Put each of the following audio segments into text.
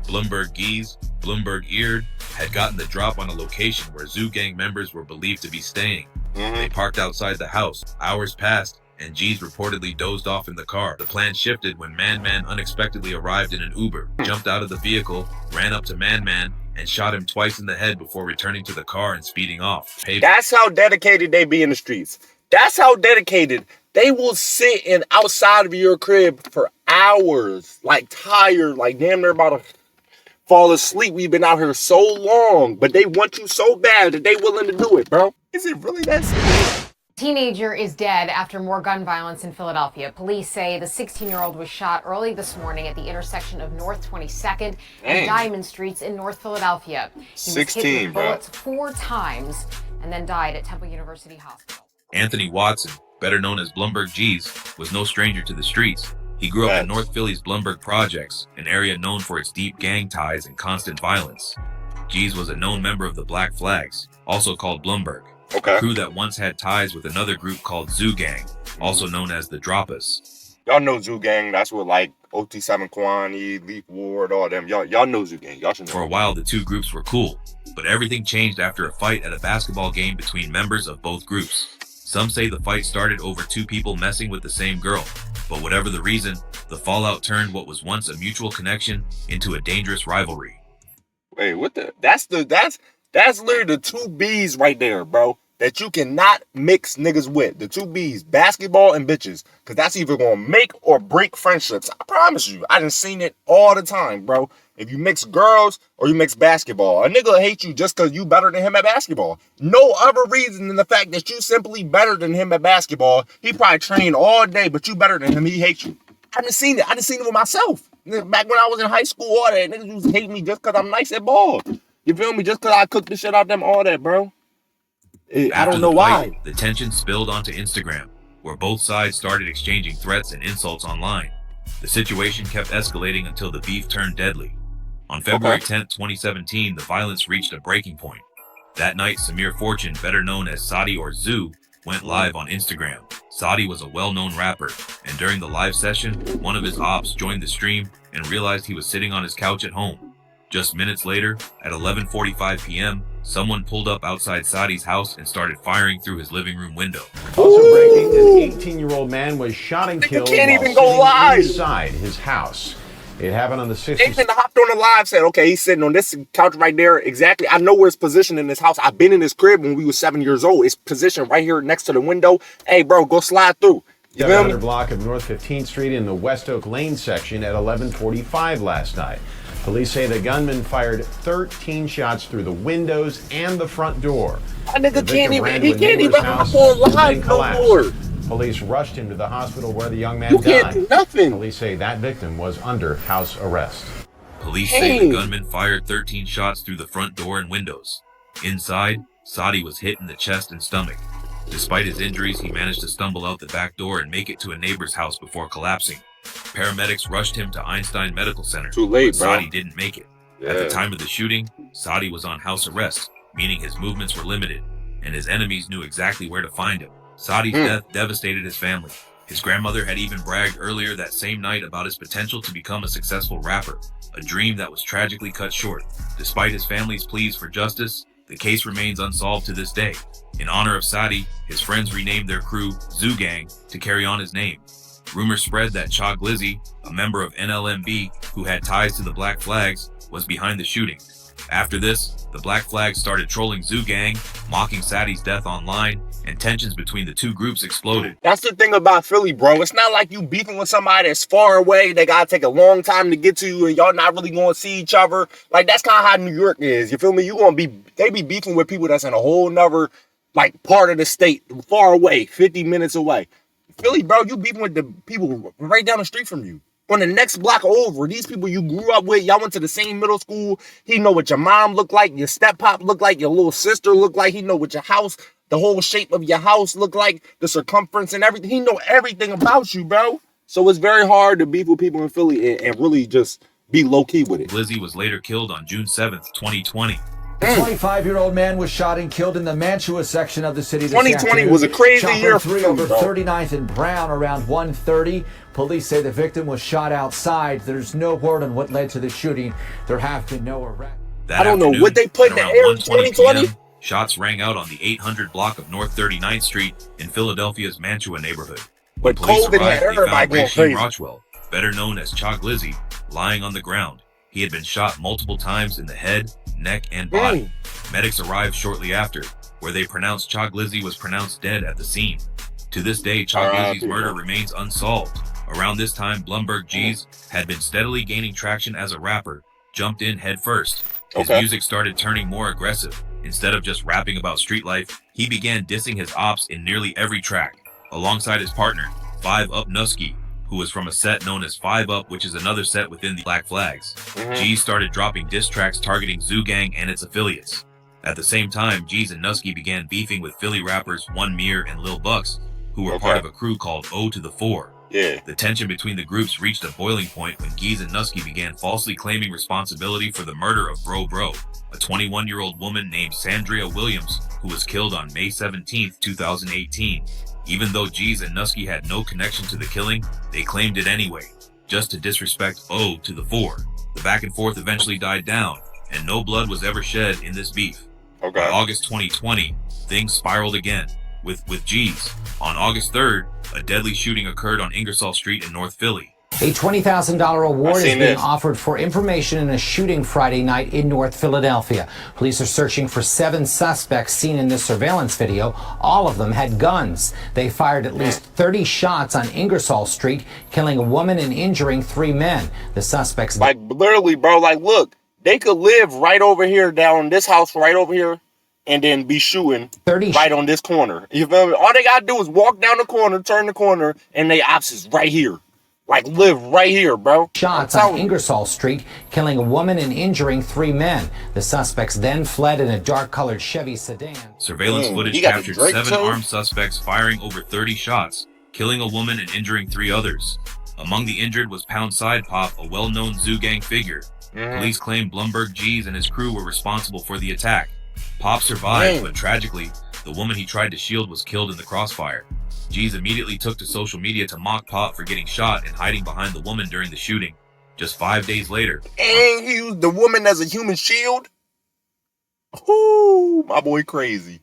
Bloomberg Geese, Bloomberg Eared, had gotten the drop on a location where Zoo Gang members were believed to be staying. They parked outside the house. Hours passed, and G's reportedly dozed off in the car. The plan shifted when Man unexpectedly arrived in an Uber, jumped out of the vehicle, ran up to Man, and shot him twice in the head before returning to the car and speeding off. That's how dedicated they be in the streets. That's how dedicated. They will sit outside of your crib for hours, like tired, like damn near about to fall asleep. We've been out here so long, but they want you so bad that they willing to do it, bro. Is it really that serious? Teenager is dead after more gun violence in Philadelphia. Police say the 16-year-old was shot early this morning at the intersection of North 22nd and Diamond Streets in North Philadelphia. He was hit with bullets 4 times and then died at Temple University Hospital. Anthony Watson, better known as Bloomberg G's, was no stranger to the streets. He grew up in North Philly's Bloomberg Projects, an area known for its deep gang ties and constant violence. G's was a known member of the Black Flags, also called Bloomberg, a crew that once had ties with another group called Zoo Gang, also known as the Droppas. Y'all know Zoo Gang. That's what like OT7 Kwani, Leaf Ward, all them. Y'all know Zoo Gang. Y'all should know. For a while, the two groups were cool, but everything changed after a fight at a basketball game between members of both groups. Some say the fight started over 2 people messing with the same girl, but whatever the reason, the fallout turned what was once a mutual connection into a dangerous rivalry. Wait, what the? That's literally the 2 B's right there, bro. That you cannot mix niggas with. The 2 B's, basketball and bitches. Because that's either going to make or break friendships. I promise you. I done seen it all the time, bro. If you mix girls or you mix basketball, a nigga will hate you just because you better than him at basketball. No other reason than the fact that you simply better than him at basketball. He probably trained all day, but you better than him. He hates you. I done seen it. I done seen it with myself. Back when I was in high school, all that. Niggas used to hate me just because I'm nice at ball. You feel me? Just because I cook the shit out them, all that, bro. I don't know why. The tension spilled onto Instagram, where both sides started exchanging threats and insults online. The situation kept escalating until the beef turned deadly. On February 10th, 2017, the violence reached a breaking point. That night, Samir Fortune, better known as Sadi or Zoo, went live on Instagram. Sadi was a well-known rapper, and during the live session, one of his ops joined the stream and realized he was sitting on his couch at home. Just minutes later, at 11:45 p.m., someone pulled up outside Sadi's house and started firing through his living room window. Also breaking, an 18-year-old man was shot and killed while sitting inside his house. It happened on the 60s. They even hopped on the live, said, okay, he's sitting on this couch right there. Exactly. I know where it's positioned in this house. I've been in this crib when we were 7 years old. It's positioned right here next to the window. Hey, bro, go slide through. You feel me? 700 block of North 15th Street in the West Oak Lane section at 11:45 last night. Police say the gunman fired 13 shots through the windows and the front door. That nigga can't even hop on live no more. Police rushed him to the hospital where the young man died. Can't do nothing. Police say that victim was under house arrest. Police say the gunman fired 13 shots through the front door and windows. Inside, Sadi was hit in the chest and stomach. Despite his injuries, he managed to stumble out the back door and make it to a neighbor's house before collapsing. Paramedics rushed him to Einstein Medical Center. Too late, bro. Sadi didn't make it. At the time of the shooting, Sadi was on house arrest, meaning his movements were limited, and his enemies knew exactly where to find him. Sadi's death devastated his family. His grandmother had even bragged earlier that same night about his potential to become a successful rapper, a dream that was tragically cut short. Despite his family's pleas for justice, the case remains unsolved to this day. In honor of Sadi, his friends renamed their crew Zoo Gang to carry on his name. Rumors spread that Cha Glizzy, a member of NLMB who had ties to the Black Flags, was behind the shooting. After this, the Black Flags started trolling Zoo Gang, mocking Sadi's death online, and tensions between the two groups exploded. That's the thing about Philly, bro. It's not like you beefing with somebody that's far away. They gotta take a long time to get to you, and y'all not really gonna see each other. Like, that's kind of how New York is. You feel me? They be beefing with people that's in a whole nother, like, part of the state, far away, 50 minutes away. Philly, bro, you beefing with the people right down the street from you. On the next block over, these people you grew up with, y'all went to the same middle school. He know what your mom looked like, your step-pop looked like, your little sister looked like. He know what your house, the whole shape of your house looked like, the circumference and everything. He know everything about you, bro. So it's very hard to beef with people in Philly and really just be low-key with it. Glizzy was later killed on June 7th, 2020. A 25-year-old man was shot and killed in the Mantua section of the city this 2020 afternoon. was a crazy Chopper year 3 for over him, bro. 39th and Brown around 1:30. Police say the victim was shot outside. There's no word on what led to the shooting. There have been no arrests. I don't know what they put in the air in 2020. Shots rang out on the 800 block of North 39th Street in Philadelphia's Mantua neighborhood. But Police COVID had arrived, they everybody found going Rasheen crazy. Rochwell, better known as Choglizzy, lying on the ground. He had been shot multiple times in the head, neck, and body. Medics arrived shortly after, where they pronounced Choglizzy was pronounced dead at the scene. To this day, Choglizzy's murder remains unsolved. Around this time, Blumberg G's had been steadily gaining traction as a rapper, jumped in head first. His music started turning more aggressive. Instead of just rapping about street life, he began dissing his Opps in nearly every track. Alongside his partner, 5 Up Nusky, who was from a set known as 5 Up, which is another set within the Black Flags. G started dropping diss tracks targeting Zoo Gang and its affiliates. At the same time, G's and Nusky began beefing with Philly rappers One Mir and Lil Bucks, who were part of a crew called O to the 4. The tension between the groups reached a boiling point when Geese and Nusky began falsely claiming responsibility for the murder of Bro, a 21-year-old woman named Sandria Williams, who was killed on May 17, 2018. Even though Geese and Nusky had no connection to the killing, they claimed it anyway, just to disrespect O to the 4. The back and forth eventually died down, and no blood was ever shed in this beef. By August 2020, things spiraled again, with G's. On August 3rd, a deadly shooting occurred on Ingersoll Street in North Philly. A $20,000 award is being offered for information in a shooting Friday night in North Philadelphia. Police are searching for 7 suspects seen in this surveillance video. All of them had guns. They fired at least 30 shots on Ingersoll Street, killing a woman and injuring 3 men. The suspects... Like, literally, bro, like, look, they could live right over here, down this house right over here, and then be shooting right on this corner. You feel me? All they gotta do is walk down the corner, turn the corner, and they Opps is right here. Like, live right here, bro. Shots on Ingersoll Street, killing a woman and injuring 3 men. The suspects then fled in a dark-colored Chevy sedan. Surveillance footage captured 7 armed suspects firing over 30 shots, killing a woman and injuring 3 others. Among the injured was Pound Side Pop, a well-known Zoo Gang figure. Police claim Blumberg G's and his crew were responsible for the attack. Pop survived, but tragically, the woman he tried to shield was killed in the crossfire. G's immediately took to social media to mock Pop for getting shot and hiding behind the woman during the shooting. Just 5 days later... And he used the woman as a human shield? Ooh, my boy crazy.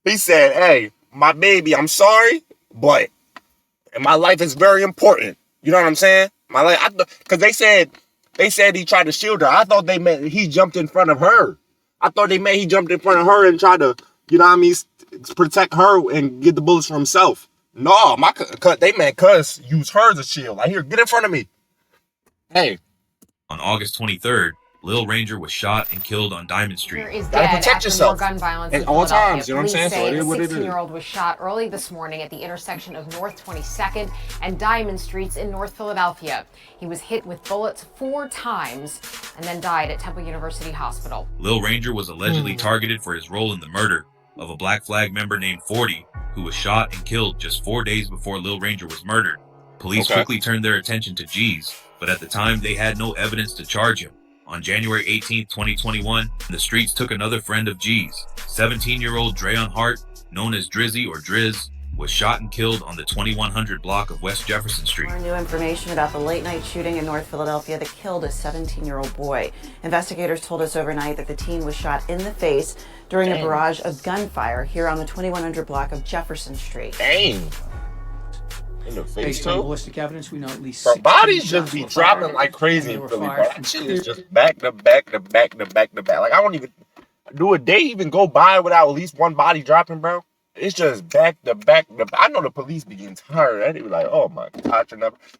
He said, hey, my baby, I'm sorry, but my life is very important. You know what I'm saying? My life, because they said he tried to shield her. I thought they meant he jumped in front of her. I thought they meant he jumped in front of her and tried to, you know what I mean, protect her and get the bullets for himself. No, they meant cuz use her as a shield. Like, here, get in front of me. Hey. On August 23rd, Lil Ranger was shot and killed on Diamond Street. Is dead protect yourself more gun violence at in all Philadelphia. times, you know what I'm saying? So it is what it is. The 16-year-old was shot early this morning at the intersection of North 22nd and Diamond Streets in North Philadelphia. He was hit with bullets 4 times and then died at Temple University Hospital. Lil Ranger was allegedly targeted for his role in the murder of a Black Flag member named 40, who was shot and killed just 4 days before Lil Ranger was murdered. Police quickly turned their attention to G's, but at the time they had no evidence to charge him. On January 18, 2021, the streets took another friend of G's. 17-year-old Dreon Hart, known as Drizzy or Driz, was shot and killed on the 2100 block of West Jefferson Street. More new information about the late-night shooting in North Philadelphia that killed a 17-year-old boy. Investigators told us overnight that the teen was shot in the face during a barrage of gunfire here on the 2100 block of Jefferson Street. Dang. In the face, Based on ballistic evidence, we know at least bodies just be dropping like crazy in Philly, bro. That shit is just back to back to back to back to back. Like, I don't even do a day even go by without at least one body dropping, bro. It's just back to back to back. I know the police be getting tired. They be like, oh my gosh,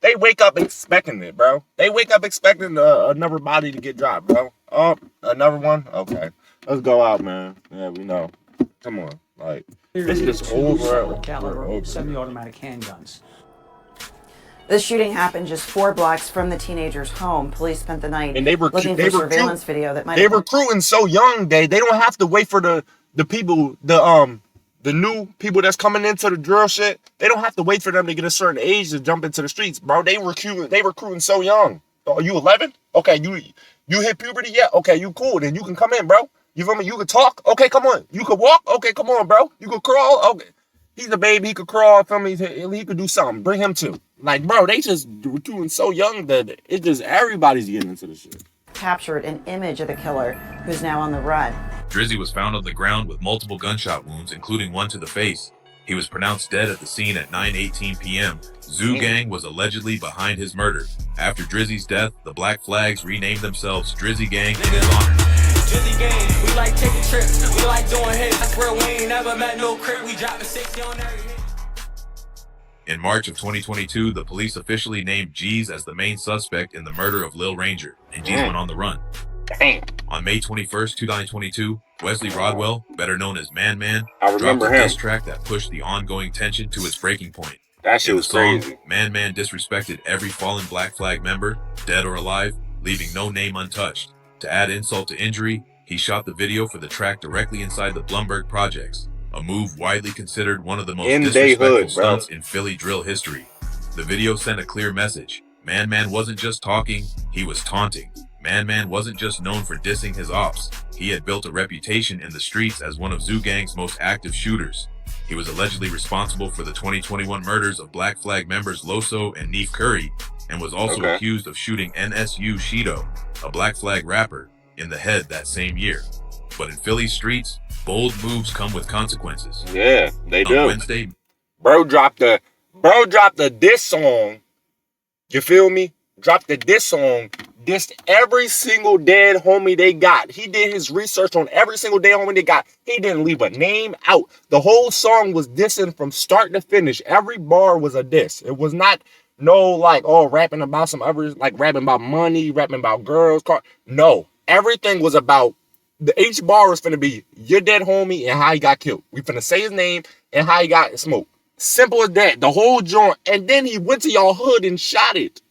they wake up expecting it, bro. They wake up expecting another body to get dropped, bro. Oh, another one? Okay. Let's go out, man. Yeah, we know. Come on. Like, it's just over. Caliber semi-automatic handguns. The shooting happened just 4 blocks from the teenager's home. Police spent the night looking for surveillance video that might. They're recruiting so young, they don't have to wait for the people, the new people that's coming into the drill shit. They don't have to wait for them to get a certain age to jump into the streets, bro. They recruiting so young. Are you 11? Okay, you hit puberty yet? Okay, you cool. Then you can come in, bro. You feel me? You could talk. Okay, come on. You could walk. Okay, come on, bro. You could crawl. Okay. He's a baby. He could crawl. Feel me? He could do something. Bring him too. Like, bro, they just recruiting so young that it's just everybody's getting into this shit. Captured an image of the killer, who's now on the run. Drizzy was found on the ground with multiple gunshot wounds, including one to the face. He was pronounced dead at the scene at 9:18 p.m. Zoo Gang was allegedly behind his murder. After Drizzy's death, the Black Flags renamed themselves Drizzy Gang in his honor. Drizzy Gang, we like taking trips, we like doing hits. I swear we ain't never met no crib, we dropping 60 on every hit. In March of 2022, the police officially named Jeez as the main suspect in the murder of Lil Ranger, and Jeez went on the run. On May 21st, 2022, Wesley Rodwell, better known as Man Man, dropped a diss track that pushed the ongoing tension to its breaking point. That shit was crazy. Man Man disrespected every fallen Black Flag member, dead or alive, leaving no name untouched. To add insult to injury, he shot the video for the track directly inside the Blumberg projects, a move widely considered one of the most disrespectful stunts in Philly drill history. The video sent a clear message. Man Man wasn't just talking, he was taunting. Man Man wasn't just known for dissing his ops. He had built a reputation in the streets as one of Zoo Gang's most active shooters. He was allegedly responsible for the 2021 murders of Black Flag members Loso and Neef Curry, and was also accused of shooting NSU Shido, a Black Flag rapper, in the head that same year. But in Philly streets, bold moves come with consequences. Yeah, they do. On Wednesday, bro dropped a diss song. You feel me? Dropped the diss song. Dissed every single dead homie they got. He did his research on every single dead homie they got. He didn't leave a name out. The whole song was dissing from start to finish. Every bar was a diss. It was not no like, oh, rapping about some others, like rapping about money, rapping about girls, car. No, everything was about each bar was finna be your dead homie and how he got killed. We finna say his name and how he got smoked. Simple as that. The whole joint. And then he went to y'all hood and shot it.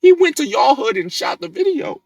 He went to y'all hood and shot the video.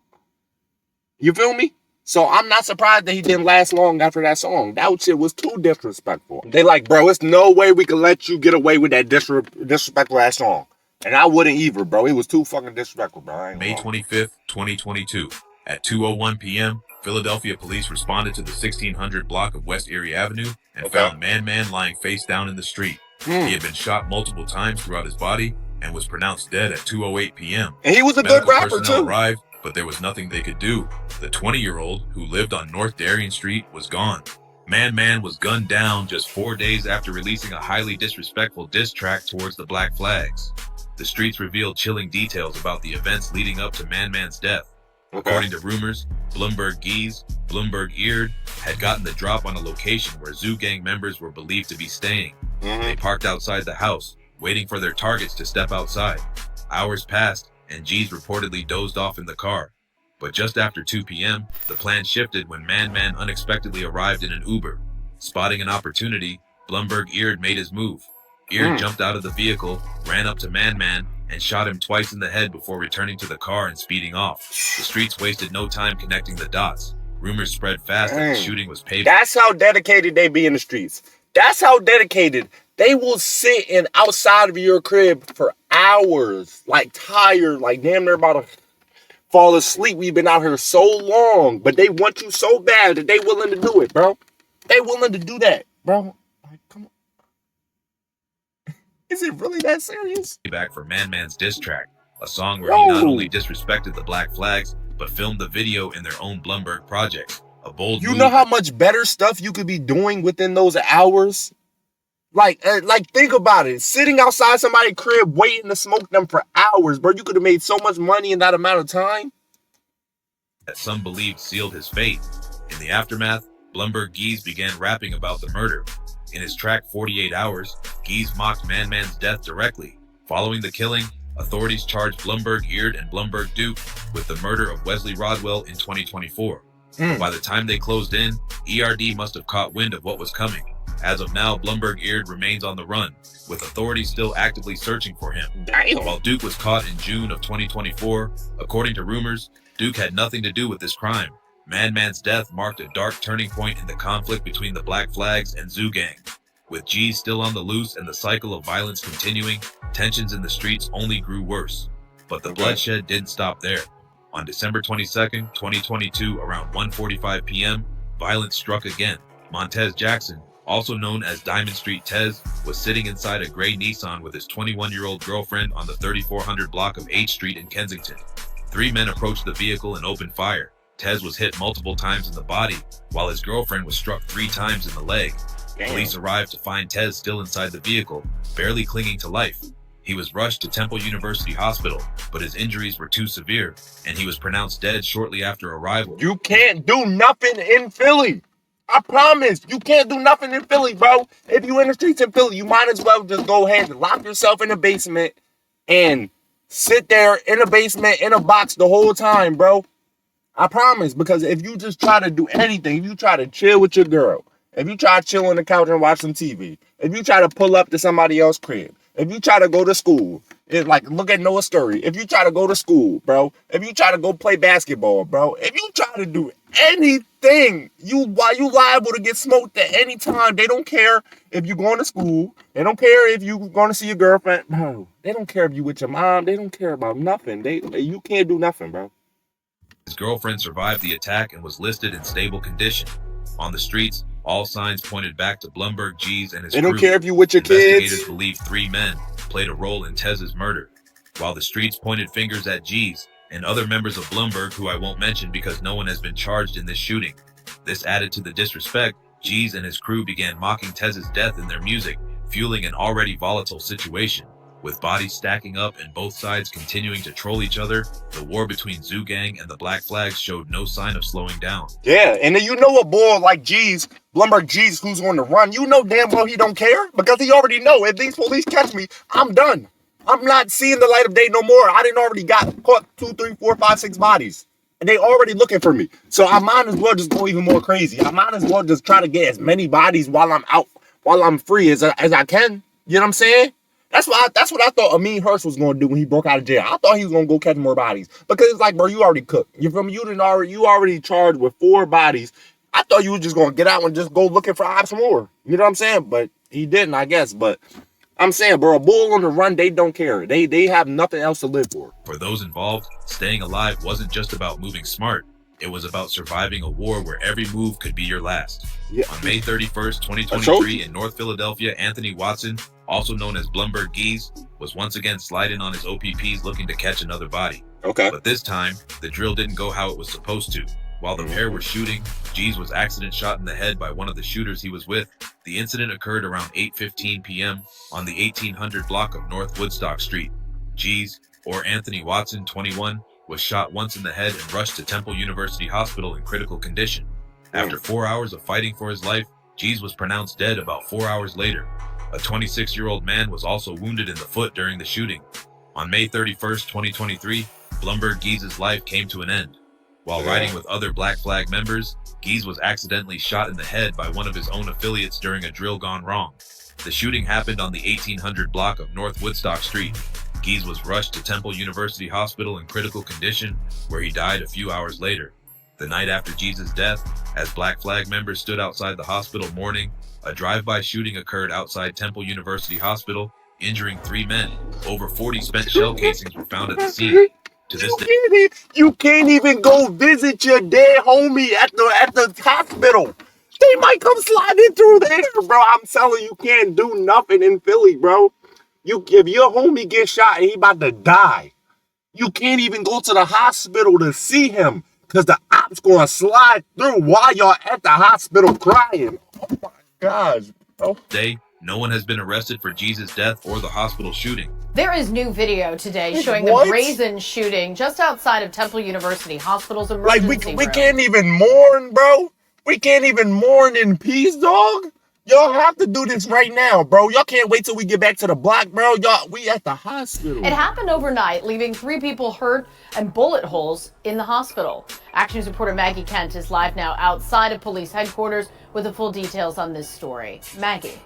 You feel me? So I'm not surprised that he didn't last long after that song. That shit was too disrespectful. They like, bro, it's no way we can let you get away with that disrespectful ass song. And I wouldn't either, bro. It was too fucking disrespectful, bro. May 25th, 2022. At 2:01 p.m., Philadelphia police responded to the 1600 block of West Erie Avenue and found Man Man lying face down in the street. He had been shot multiple times throughout his body and was pronounced dead at 2:08 p.m. And he was a good rapper too. Arrived, but there was nothing they could do. The 20-year-old who lived on North Darien Street was gone. Man Man was gunned down just 4 days after releasing a highly disrespectful diss track towards the Black Flags. The streets revealed chilling details about the events leading up to Man Man's death. According to rumors, Blumberg Geese, Blumberg Eared, had gotten the drop on a location where Zoo Gang members were believed to be staying. They parked outside the house, waiting for their targets to step outside. Hours passed, and G's reportedly dozed off in the car. But just after 2 p.m., the plan shifted when Man Man unexpectedly arrived in an Uber. Spotting an opportunity, Blumberg Eared made his move. Eared jumped out of the vehicle, ran up to Man Man, and shot him twice in the head before returning to the car and speeding off. The streets wasted no time connecting the dots. Rumors spread fast that the shooting was paved. That's how dedicated they be in the streets. That's how dedicated. They will sit in outside of your crib for hours, like tired, like damn near about to fall asleep. We've been out here so long, but they want you so bad that they willing to do it, bro. They willing to do that, bro. Like, come on. Is it really that serious? Back for Man Man's diss track, a song where he not only disrespected the Black Flags, but filmed the video in their own Blumberg projects. A bold move. You know how much better stuff you could be doing within those hours? Like think about it. Sitting outside somebody's crib waiting to smoke them for hours, bro. You could have made so much money in that amount of time. That some believed sealed his fate. In the aftermath, Blumberg Geese began rapping about the murder. In his track 48 Hours, Geese mocked Man Man's death directly. Following the killing, authorities charged Blumberg Eared and Blumberg Duke with the murder of Wesley Rodwell in 2024. By the time they closed in, ERD must have caught wind of what was coming. As of now, Blumberg Eared remains on the run, with authorities still actively searching for him. While Duke was caught in June of 2024, according to rumors, Duke had nothing to do with this crime. Man Man's death marked a dark turning point in the conflict between the Black Flags and Zoo Gang. With G's still on the loose and the cycle of violence continuing, tensions in the streets only grew worse. But the bloodshed didn't stop there. On December 22nd, 2022, around 1:45 p.m., violence struck again. Montez Jackson, also known as Diamond Street Tez, was sitting inside a gray Nissan with his 21-year-old girlfriend on the 3400 block of H Street in Kensington. 3 men approached the vehicle and opened fire. Tez was hit multiple times in the body, while his girlfriend was struck 3 times in the leg. Damn. Police arrived to find Tez still inside the vehicle, barely clinging to life. He was rushed to Temple University Hospital, but his injuries were too severe, and he was pronounced dead shortly after arrival. You can't do nothing in Philly. I promise. You can't do nothing in Philly, bro. If you in the streets in Philly, you might as well just go ahead and lock yourself in the basement and sit there in the basement in a box the whole time, bro. I promise. Because if you just try to do anything, if you try to chill with your girl, if you try to chill on the couch and watch some TV, if you try to pull up to somebody else's crib, if you try to go to school, it's like, look at Noah's story. If you try to go to school, bro, if you try to go play basketball, bro, if you try to do anything, you liable to get smoked at any time. They don't care if you going to school. They don't care if you going to see your girlfriend. Bro, they don't care if you with your mom. They don't care about nothing. You can't do nothing, bro. His girlfriend survived the attack and was listed in stable condition. On the streets, all signs pointed back to Blumberg G's and his They don't crew. care if you with your Investigators kids. believe 3 men played a role in Tez's murder, while the streets pointed fingers at G's and other members of Blumberg, who I won't mention because no one has been charged in this shooting. This added to the disrespect. G's and his crew began mocking Tez's death in their music, fueling an already volatile situation. With bodies stacking up and both sides continuing to troll each other, the war between Zoo Gang and the Black Flags showed no sign of slowing down. Yeah, and then you know a boy like G's, Blumberg G's, who's on the run, you know damn well he don't care, because he already know if these police catch me, I'm done. I'm not seeing the light of day no more. I didn't already got caught 2, 3, 4, 5, 6 bodies. And they already looking for me. So I might as well just go even more crazy. I might as well just try to get as many bodies while I'm out, while I'm free as I can. You know what I'm saying? That's what I thought Amin Hurst was going to do when he broke out of jail. I thought he was going to go catch more bodies. Because it's like, bro, you already cooked. You already charged with 4 bodies. I thought you were just going to get out and just go looking for Opps more. You know what I'm saying? But he didn't, I guess. But I'm saying, bro, a bull on the run, they don't care. They have nothing else to live for. For those involved, staying alive wasn't just about moving smart. It was about surviving a war where every move could be your last. Yeah. On May 31st, 2023, in North Philadelphia, Anthony Watson, also known as Blumberg Geese, was once again sliding on his OPPs looking to catch another body. Okay. But this time, the drill didn't go how it was supposed to. While the pair were shooting, Geese was accident shot in the head by one of the shooters he was with. The incident occurred around 8:15 p.m. on the 1800 block of North Woodstock Street. Geese, or Anthony Watson, 21, was shot once in the head and rushed to Temple University Hospital in critical condition. After 4 hours of fighting for his life, Geese was pronounced dead about 4 hours later. A 26-year-old man was also wounded in the foot during the shooting. On May 31st, 2023, Blumberg Geese's life came to an end. While riding with other Black Flag members, Geese was accidentally shot in the head by one of his own affiliates during a drill gone wrong. The shooting happened on the 1800 block of North Woodstock Street. Geese was rushed to Temple University Hospital in critical condition, where he died a few hours later. The night after Geese's death, as Black Flag members stood outside the hospital mourning, a drive-by shooting occurred outside Temple University Hospital, injuring 3 men. Over 40 spent shell casings were found at the scene. To this day, you can't even go visit your dead homie at the hospital. They might come sliding through there, bro. I'm telling you, can't do nothing in Philly, bro. If your homie gets shot and he about to die, you can't even go to the hospital to see him because the ops gonna slide through while y'all at the hospital crying. Oh my gosh, bro. Today, no one has been arrested for Jesus' death or the hospital shooting. There is new video today showing the brazen shooting just outside of Temple University Hospital's emergency room. We can't even mourn, bro. We can't even mourn in peace, dog. Y'all have to do this right now, bro. Y'all can't wait till we get back to the block, bro. We at the hospital. It happened overnight, leaving 3 people hurt and bullet holes in the hospital. Action News reporter Maggie Kent is live now outside of police headquarters with the full details on this story. Maggie.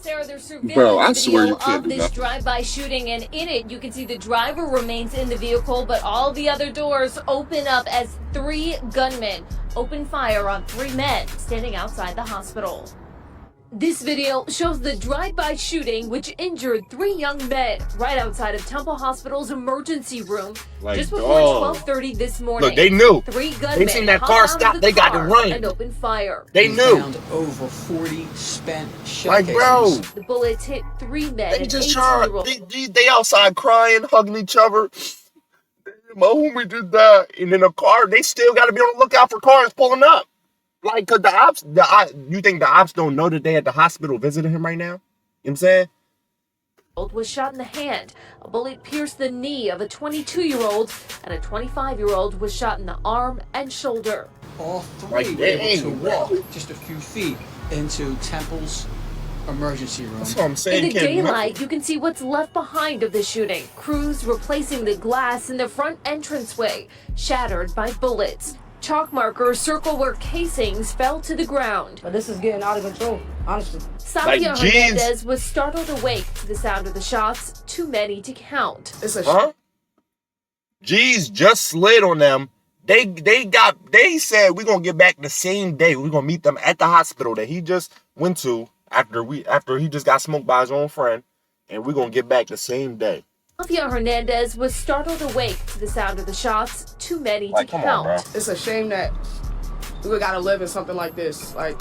Sarah, there's surveillance video of this drive-by shooting, and in it you can see the driver remains in the vehicle, but all the other doors open up as 3 gunmen open fire on 3 men standing outside the hospital. This video shows the drive-by shooting which injured 3 young men right outside of Temple Hospital's emergency room just before 12:30 this morning. Look, they knew. 3 gunmen They seen that car stop. They got to run and opened fire. They knew. Found over 40 spent shell Like, bro. The bullets hit 3 men They and just tried. 18-year-old. They outside crying, hugging each other. My homie did that. And in a car, they still got to be on the lookout for cars pulling up. Like, because you think the ops don't know that they at the hospital visiting him right now? You know what I'm saying? Was shot in the hand. A bullet pierced the knee of a 22-year-old, and a 25-year-old was shot in the arm and shoulder. All 3 were able to walk just a few feet into Temple's emergency room. That's what I'm saying. In the daylight, you can see what's left behind of the shooting. Crews replacing the glass in the front entranceway, shattered by bullets. Chalk markers circle where casings fell to the ground. But this is getting out of control, honestly. Sadia Hernandez was startled awake to the sound of the shots, too many to count. G's just slid on them. They said we're gonna get back the same day. We're gonna meet them at the hospital that he just went to after he just got smoked by his own friend, and we're gonna get back the same day. Sadia Hernandez was startled awake to the sound of the shots, too many to count. It's a shame that we gotta live in something like this. Like,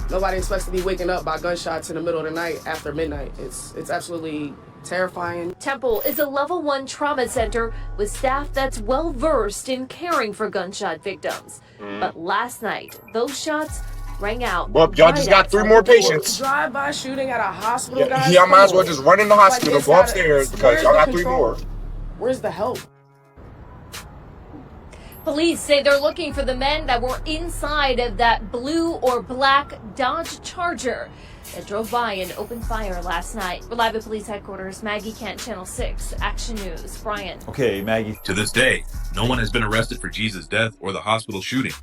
nobody expects to be waking up by gunshots in the middle of the night after midnight. It's absolutely terrifying. Temple is a level 1 trauma center with staff that's well versed in caring for gunshot victims. But last night, those shots rang out. Well, y'all just got 3 more patients. Drive-by shooting at a hospital, guys. Y'all might as well just run in the hospital, go upstairs, because y'all got 3 more. Where's the help? Police say they're looking for the men that were inside of that blue or black Dodge Charger that drove by and opened fire last night. We're live at police headquarters. Maggie Kent, Channel 6, Action News. Brian. Okay, Maggie. To this day, no one has been arrested for Jesus' death or the hospital shooting.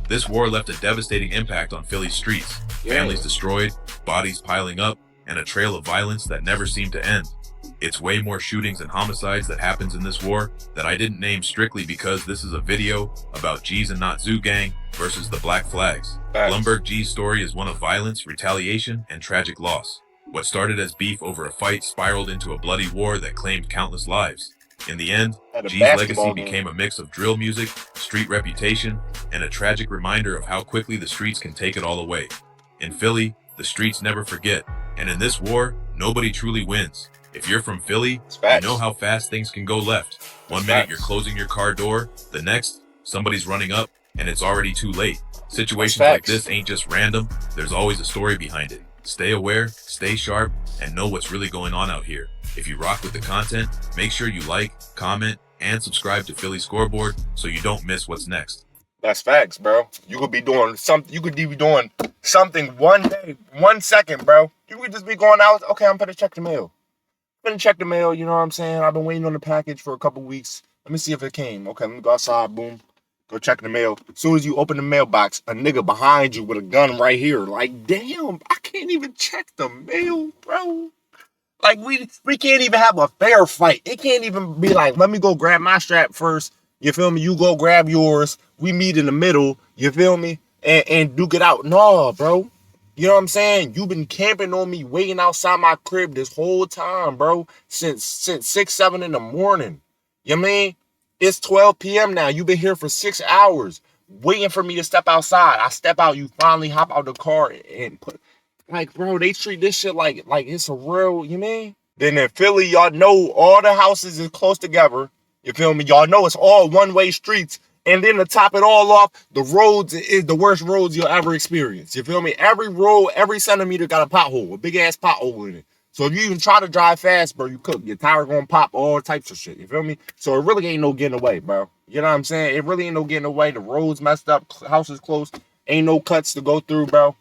This war left a devastating impact on Philly's streets. Families destroyed, bodies piling up, and a trail of violence that never seemed to end. It's way more shootings and homicides that happens in this war that I didn't name strictly because this is a video about G's and Not Zoo gang versus the Black Flags. Blumberg G's story is one of violence, retaliation, and tragic loss. What started as beef over a fight spiraled into a bloody war that claimed countless lives. In the end, G's legacy became a mix of drill music, street reputation, and a tragic reminder of how quickly the streets can take it all away. In Philly, the streets never forget, and in this war, nobody truly wins. If you're from Philly, you know how fast things can go left. One minute you're closing your car door, the next, somebody's running up, and it's already too late. Situations like this ain't just random, there's always a story behind it. Stay aware, stay sharp, and know what's really going on out here. If you rock with the content, make sure you like, comment, and subscribe to Philly Scoreboard so you don't miss what's next. That's facts, bro. You could be doing something. You could be doing something one day, 1 second, bro. You could just be going out. Okay, I'm gonna check the mail. I'm gonna check the mail. You know what I'm saying? I've been waiting on the package for a couple weeks. Let me see if it came. Okay, let me go outside. Boom. Go check the mail. As soon as you open the mailbox, a nigga behind you with a gun right here. Like, damn, I can't even check the mail, bro. Like, we can't even have a fair fight. It can't even be like, let me go grab my strap first. You feel me? You go grab yours. We meet in the middle. You feel me? And duke it out. No, bro. You know what I'm saying? You've been camping on me, waiting outside my crib this whole time, bro. Since 6, 7 in the morning. You know what I mean? It's 12 p.m. now. You've been here for 6 hours waiting for me to step outside. I step out. You finally hop out the car and put... Like, bro, they treat this shit like it's a real, you mean? Then in Philly, y'all know all the houses is close together. You feel me? Y'all know it's all one-way streets. And then to top it all off, the roads is the worst roads you'll ever experience. You feel me? Every road, every centimeter got a pothole, a big-ass pothole in it. So if you even try to drive fast, bro, you cook. Your tire gonna pop, all types of shit. You feel me? So it really ain't no getting away, bro. You know what I'm saying? It really ain't no getting away. The roads messed up, houses close. Ain't no cuts to go through, bro.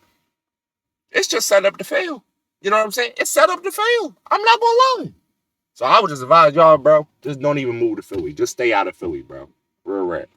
It's just set up to fail. You know what I'm saying? It's set up to fail. I'm not gonna lie. So I would just advise y'all, bro, just don't even move to Philly. Just stay out of Philly, bro. Real rap.